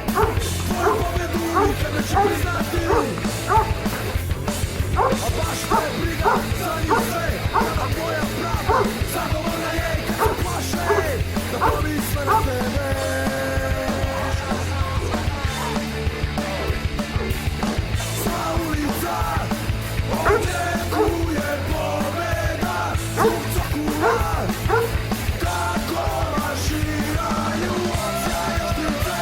Tvoju pobjedu nikad neće priznati. A baš me briga za njih sve, kada moja pravda zadovoljna je i kad se plaše da pomisle na tebe. Sva ulica odjekuje pobjeda, zvuk cokula kako marširaju odsjaj oštrice.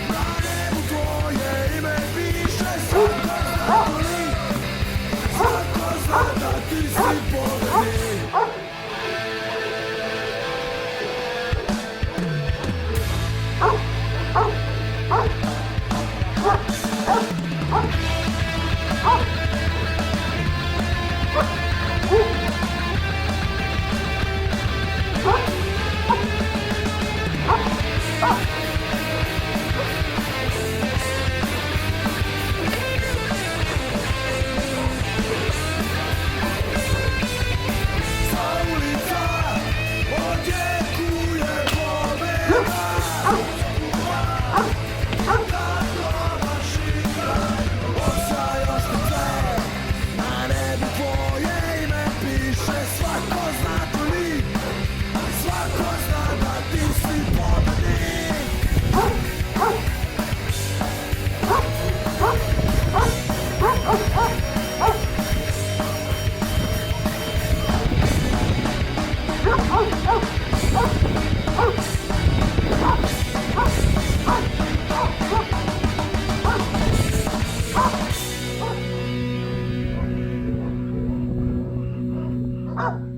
Na nebu tvoje ime piše svako znakoli, svako zna da ti si pobjednik. Sva ulica odjekuje pobjeda, kako marširaju odsjaj oštrice. Na nebu tvoje ime piše svako znakolik, svako zna da ti si pobjednik. Oh!